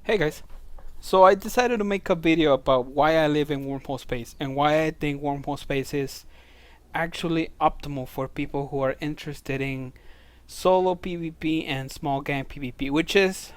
Hey guys, so I decided to make a video about why I live in Wormhole Space and why I think Wormhole Space is actually optimal for people who are interested in solo PvP and small gang PvP, which is,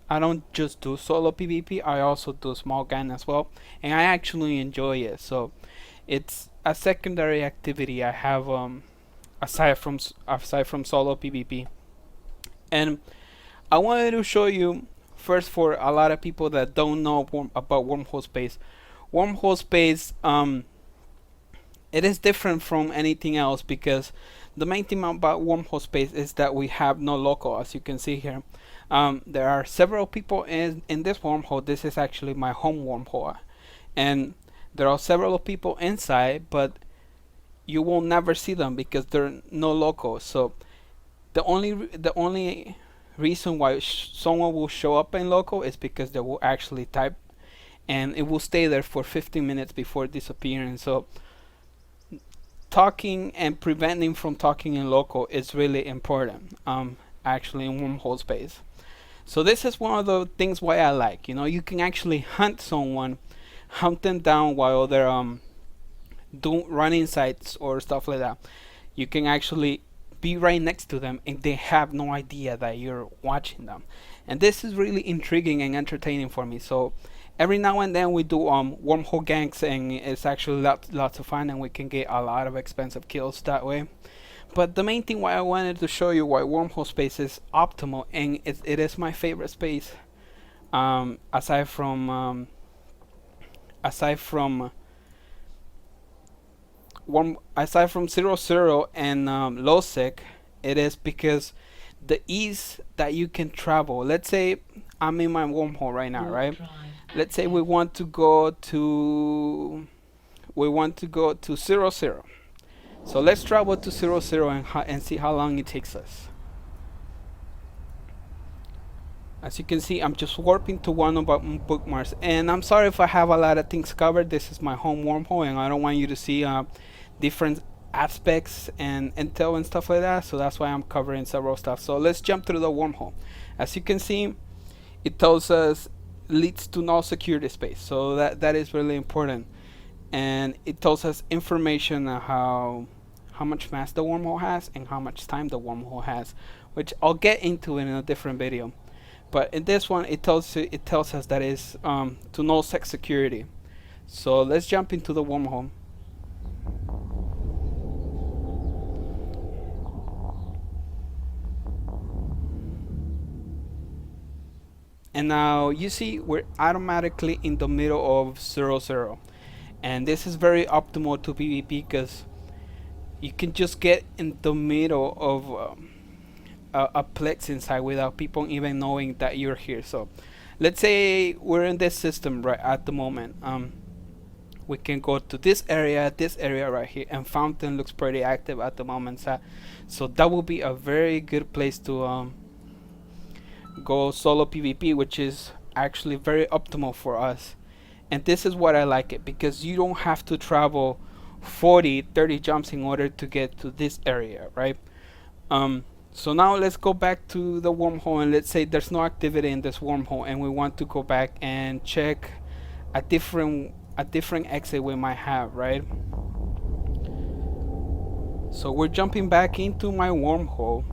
I don't just do solo PvP, I also do small gang as well, and I actually enjoy it. So it's a secondary activity I have aside from solo PvP, and I wanted to show you first, for a lot of people that don't know about Wormhole Space. Wormhole Space, it is different from anything else because the main thing about Wormhole Space is that we have no local, as you can see here. There are several people in this wormhole. This is actually my home wormhole, and there are several people inside, but you will never see them because there are no locals. So the only reason why someone will show up in local is because they will actually type, and it will stay there for 15 minutes before disappearing. So talking and preventing from talking in local is really important, actually, in Wormhole Space. So this is one of the things why I like, you can actually hunt someone, hunt them down while they're doing running sites or stuff like that. You can actually be right next to them and they have no idea that you're watching them, and this is really intriguing and entertaining for me. So every now and then we do wormhole ganks, and it's actually lots of fun, and we can get a lot of expensive kills that way. But the main thing why I wanted to show you why Wormhole Space is optimal, and it is my favorite space, aside from aside from 00 and Lowsec, it is because the ease that you can travel. Let's say I'm in my wormhole right now, right? Let's say we want to go to 00. So let's travel to 00 and see how long it takes us. As you can see, I'm just warping to one of our bookmarks, and I'm sorry if I have a lot of things covered. This is my home wormhole, and I don't want you to see different aspects and intel and stuff like that, so that's why I'm covering several stuff. So let's jump through the wormhole. As you can see, it tells us leads to null security space, so that is really important, and it tells us information on how much mass the wormhole has and how much time the wormhole has, which I'll get into in a different video. But in this one, it tells us that is to null-sec security. So let's jump into the wormhole. And now you see we're automatically in the middle of 00, and this is very optimal to PvP because you can just get in the middle of a plex inside without people even knowing that you're here. So let's say we're in this system right at the moment. We can go to this area right here, and Fountain looks pretty active at the moment, so that will be a very good place to go solo PvP, which is actually very optimal for us. And this is what I like it, because you don't have to travel 40-30 jumps in order to get to this area, right? So now let's go back to the wormhole, and let's say there's no activity in this wormhole, and we want to go back and check a different exit we might have, right? So we're jumping back into my wormhole,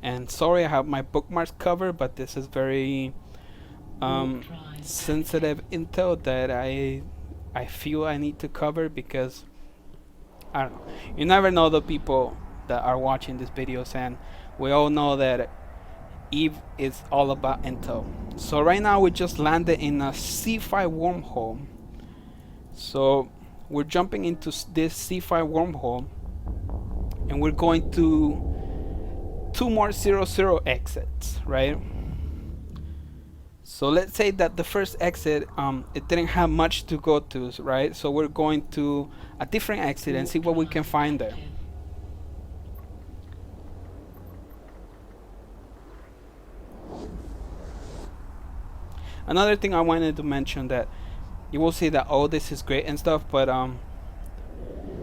and sorry I have my bookmarks covered, but this is very sensitive intel that I feel I need to cover, because I don't know, you never know the people that are watching these videos, and we all know that Eve is all about intel. So right now we just landed in a C5 wormhole. So we're jumping into this C5 wormhole, and we're going to 2 more 00 exits, right? So let's say that the first exit, it didn't have much to go to, right? So we're going to a different exit and see what we can find there. Another thing I wanted to mention, that you will see that, oh, this is great and stuff, but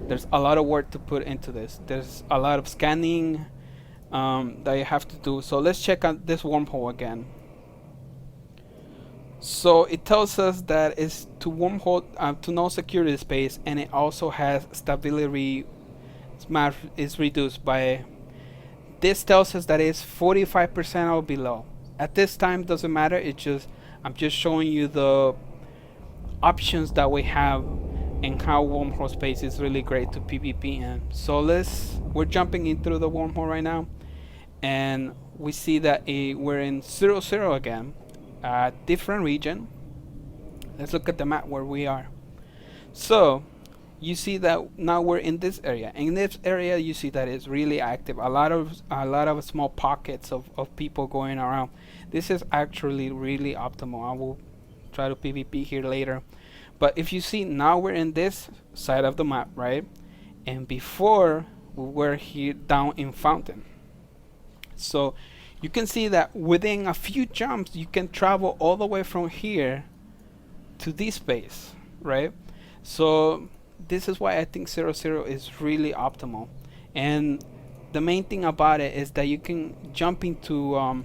there's a lot of work to put into this. There's a lot of scanning, that you have to do. So let's check out this wormhole again. So it tells us that it's to wormhole to no security space, and it also has stability smash is reduced by. This tells us that it's 45% or below. At this time, doesn't matter. It's just I'm just showing you the options that we have and how wormhole space is really great to PvP in. So we're jumping in through the wormhole right now, and we see that we're in 0-0 again, a different region. Let's look at the map where we are. So you see that now we're in this area. In this area, you see that it's really active. A lot of small pockets of people going around. This is actually really optimal. I will try to PvP here later. But if you see, now we're in this side of the map, right? And before we were here down in Fountain. So you can see that within a few jumps, you can travel all the way from here to this space, right? So this is why I think 0-0 is really optimal. And the main thing about it is that you can jump into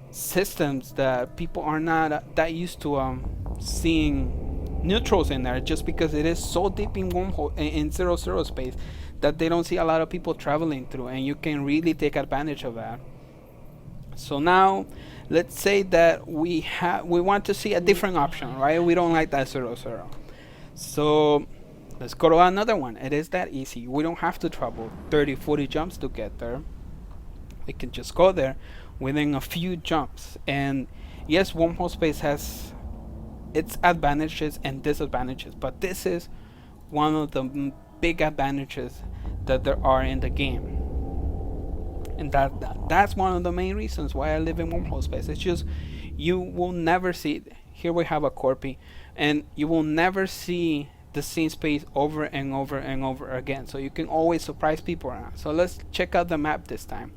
systems that people are not that used to seeing neutrals in there, just because it is so deep in wormhole in 0-0 space that they don't see a lot of people traveling through, and you can really take advantage of that. So now let's say that we want to see a different option, right? We don't like that 0-0. So let's go to another one. It is that easy. We don't have to travel 30-40 jumps to get there. We can just go there within a few jumps. And yes, wormhole space has its advantages and disadvantages, but this is one of the big advantages that there are in the game. And that's one of the main reasons why I live in wormhole space. It's just you will never see. Here we have a Corpy, and you will never see the same space over and over and over again. So you can always surprise people around. So let's check out the map this time.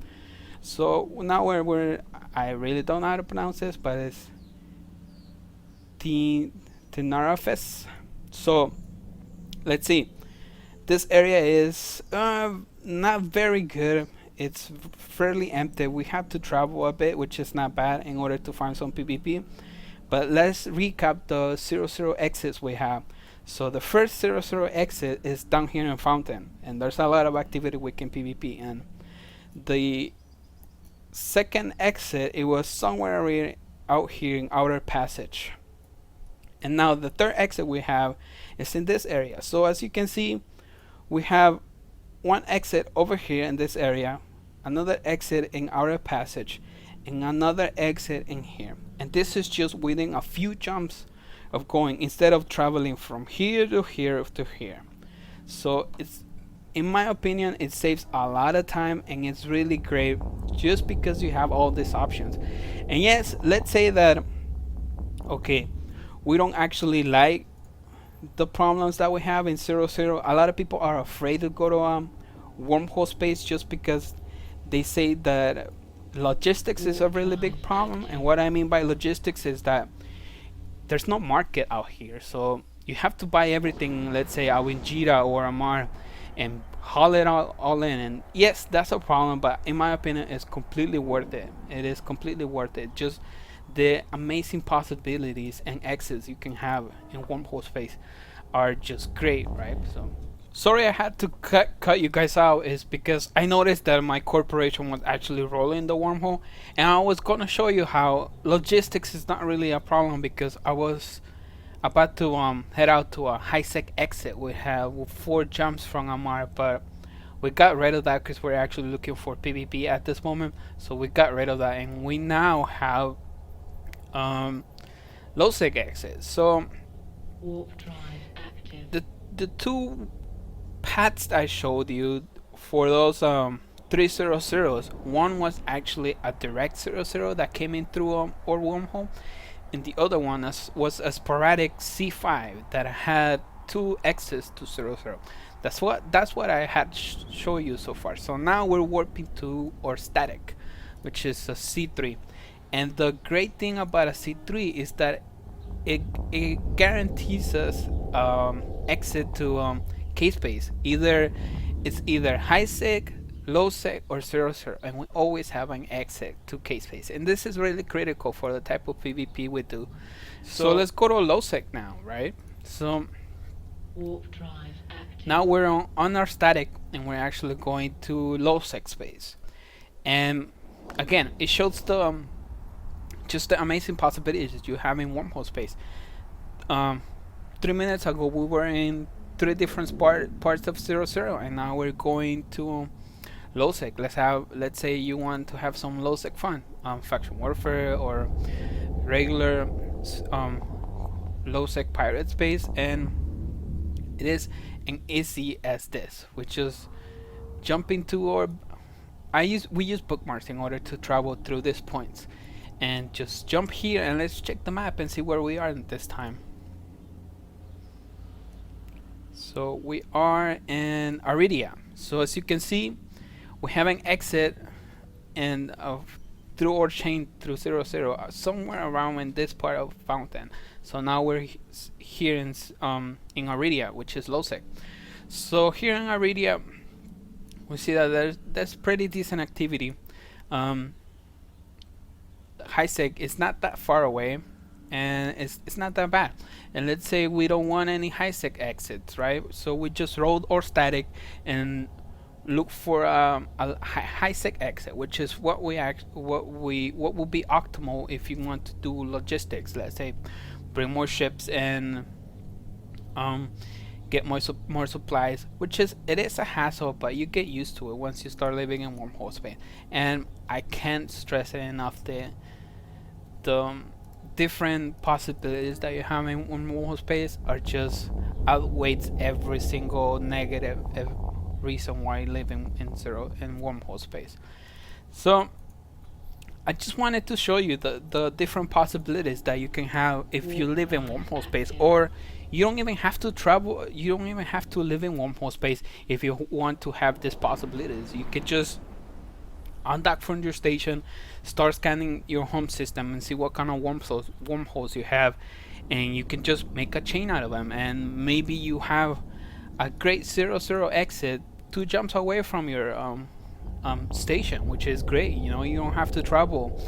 So now I really don't know how to pronounce this, but it's Tenarafes. So let's see. This area is not very good. It's fairly empty. We have to travel a bit, which is not bad, in order to find some PvP. But let's recap the 0-0 exits we have. So the first 0-0 exit is down here in Fountain, and there's a lot of activity we can PvP in. The second exit, it was somewhere out here in Outer Passage. And now the third exit we have is in this area. So as you can see, we have one exit over here in this area, another exit in Outer Passage, and another exit in here. And this is just within a few jumps of going, instead of traveling from here to here to here. So it's, in my opinion, it saves a lot of time, and it's really great just because you have all these options. And yes, let's say that, okay, we don't actually like the problems that we have in 0-0. A lot of people are afraid to go to wormhole space just because they say that logistics is a really big problem. And what I mean by logistics is that there's no market out here, so you have to buy everything, let's say out in Jira or Amar, and haul it all in. And yes, that's a problem, but in my opinion, it's completely worth it. It is completely worth it. Just the amazing possibilities and exits you can have in wormhole space are just great, right? So sorry I had to cut you guys out, is because I noticed that my corporation was actually rolling the wormhole, and I was gonna show you how logistics is not really a problem, because I was about to head out to a Lowsec exit. We have 4 jumps from Amar, but we got rid of that because we're actually looking for PvP at this moment. So we got rid of that, and we now have Lowsec Exits. So Warp drive active. the 2 paths I showed you for those 3 0-0s, one was actually a direct 0-0 that came in through our wormhole, and the other one was a sporadic C5 that had 2 exits to 0-0. That's what I had show you so far. So now we're warping to our static, which is a C3. And the great thing about a C3 is that it guarantees us exit to K-Space. It's either Lowsec, low sec or 0 0, and we always have an exit to K-space. And this is really critical for the type of PvP we do. So let's go to low sec now, right? So Warp drive active. now we're on our static, and we're actually going to low sec space. And again, it shows the just the amazing possibilities that you have in wormhole space. 3 minutes ago, we were in three different parts of 0 0, and now we're going to low sec. Let's say you want to have some low sec fun, faction warfare or regular um, low sec pirate space, and it is an easy as this, which is jumping to our. We use bookmarks in order to travel through these points, and just jump here and let's check the map and see where we are at this time. So we are in Aridia. So as you can see, we have an exit and through our chain through 0 0, somewhere around in this part of Fountain. So now we're here in Aridia, which is low sec. So here in Aridia, we see that there's pretty decent activity. High sec is not that far away, and it's not that bad. And let's say we don't want any high sec exits, right? So we just roll our static and look for a high sec exit, which is what would be optimal if you want to do logistics. Let's say bring more ships and get more supplies, which it is a hassle, but you get used to it once you start living in wormhole space. And I can't stress it enough, the different possibilities that you have in wormhole space are just outweighs every single negative reason why you live in wormhole space. So I just wanted to show you the different possibilities that you can have if you live in wormhole space, or you don't even have to travel. You don't even have to live in wormhole space if you want to have these possibilities. You could just undock from your station, start scanning your home system, and see what kind of wormholes you have, and you can just make a chain out of them. And maybe you have a great 0 0 exit 2 jumps away from your station, which is great. You know, you don't have to travel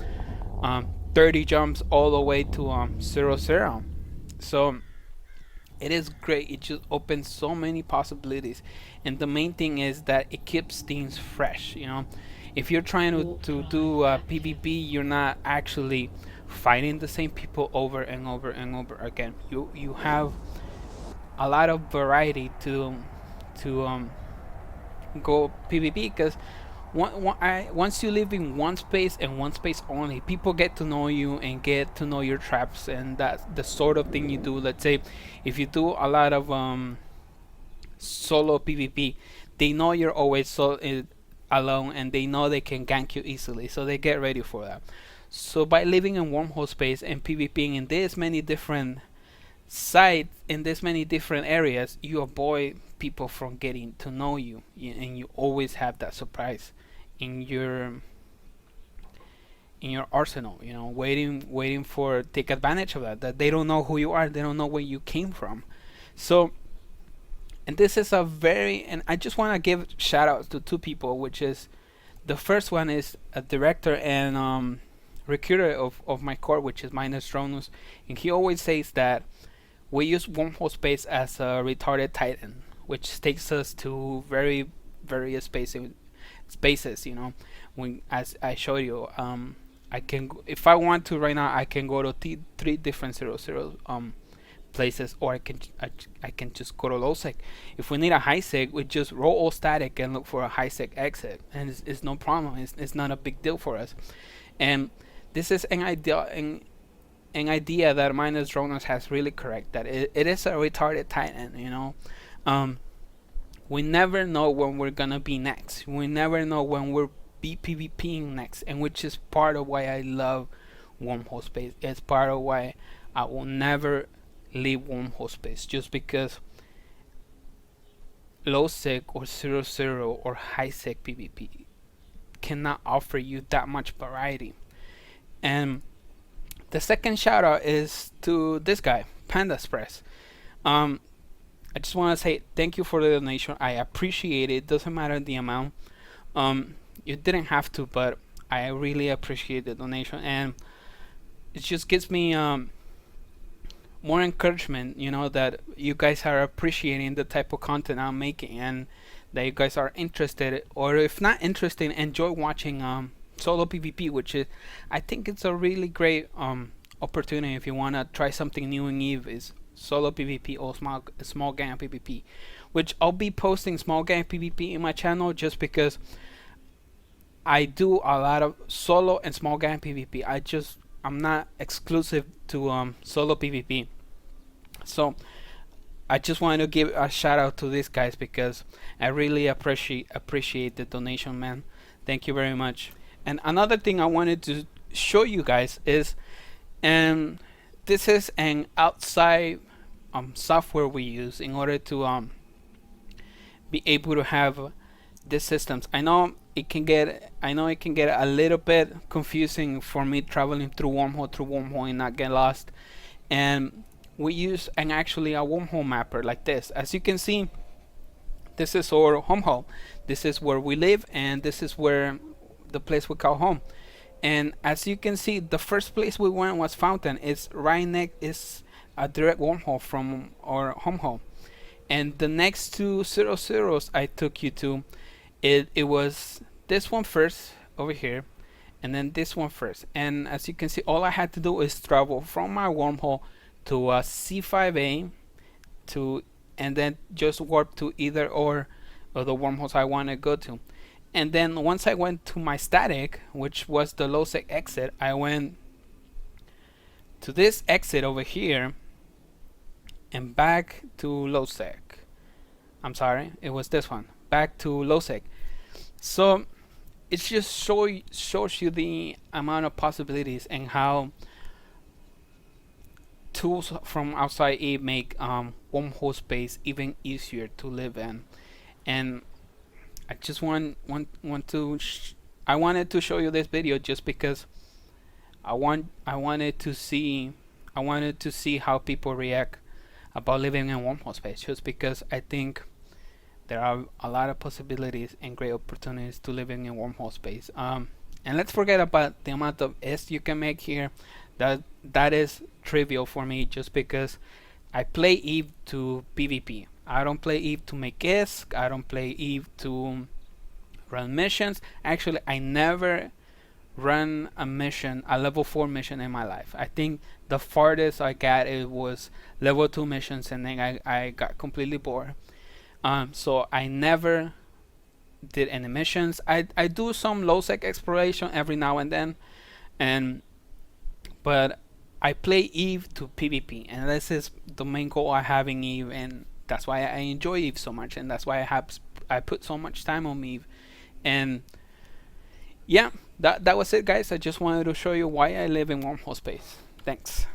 30 jumps all the way to 0 0. So it is great. It just opens so many possibilities, and the main thing is that it keeps things fresh. You know, if you're trying to do PvP, you're not actually fighting the same people over and over and over again. You have a lot of variety to go PvP, because once you live in one space and one space only, people get to know you and get to know your traps, and that's the sort of thing you do. Let's say if you do a lot of solo PvP, they know you're always alone, and they know they can gank you easily, so they get ready for that. So by living in wormhole space and PvPing in this many different sites, in this many different areas, you avoid people from getting to know you, and you always have that surprise in your arsenal, you know, waiting for take advantage of that they don't know who you are, they don't know where you came from. So, and this is and I just want to give shout outs to 2 people, which is, the first one is a director and recruiter of my core, which is Minus Dronus, and he always says that we use wormhole space as a retarded titan, which takes us to very various spaces. You know, as I showed you, I can if I want to right now, I can go to 3 different 0 0 places, or I can just go to low sec. If we need a high sec, we just roll all static and look for a high sec exit, and it's no problem. It's not a big deal for us. And this is an idea that Minus Drones has really correct, that it is a retarded titan. You know, we never know when we're gonna be next. We never know when we're PvPing next, and which is part of why I love wormhole space. It's part of why I will never leave wormhole space, just because low sec or 0 0 or high sec PvP cannot offer you that much variety. And the second shout out is to this guy, Panda Express. I just want to say thank you for the donation. I appreciate it. Doesn't matter the amount. You didn't have to, but I really appreciate the donation, and it just gives me more encouragement, that you guys are appreciating the type of content I'm making, and that you guys are interested, or if not interested, enjoy watching solo PvP, which is, I think it's a really great opportunity if you want to try something new in Eve, is solo PvP or small gang PvP, which I'll be posting small gang PvP in my channel just because I do a lot of solo and small gang PvP. I'm not exclusive to solo PvP. So I just wanted to give a shout out to these guys because I really appreciate the donation, man. Thank you very much. And another thing I wanted to show you guys is, and this is an outside software we use in order to be able to have these systems. I know it can get a little bit confusing for me traveling through wormhole and not get lost. And we use actually a wormhole mapper like this. As you can see, this is our home hole. This is where we live, and this is where the place we call home. And as you can see, the first place we went was Fountain. It's right next, is a direct wormhole from our home hole. And the next two 00s I took you to, it was this one first over here, and then this one first. And as you can see, all I had to do is travel from my wormhole to a C5A and then just warp to either or of the wormholes I want to go to. And then once I went to my static, which was the Lowsec exit, I went to this exit over here and back to Lowsec. I'm sorry, it was this one. Back to Lowsec. So it just shows you the amount of possibilities and how tools from outside Eve make wormhole space even easier to live in. And I just want to I wanted to show you this video just because I wanted to see how people react about living in wormhole space, just because I think there are a lot of possibilities and great opportunities to living in wormhole space. And let's forget about the amount of S you can make here. That is trivial for me, just because I play Eve to PvP. I don't play Eve to make ISK. I don't play Eve to run missions. Actually, I never run a level 4 mission in my life. I think the farthest I got, it was level 2 missions, and then I got completely bored. So I never did any missions. I do some Lowsec exploration every now and then, but I play Eve to PvP, and this is the main goal I have in Eve, and that's why I enjoy Eve so much, and that's why I put so much time on Eve. And yeah, that was it, guys. I just wanted to show you why I live in wormhole space. Thanks.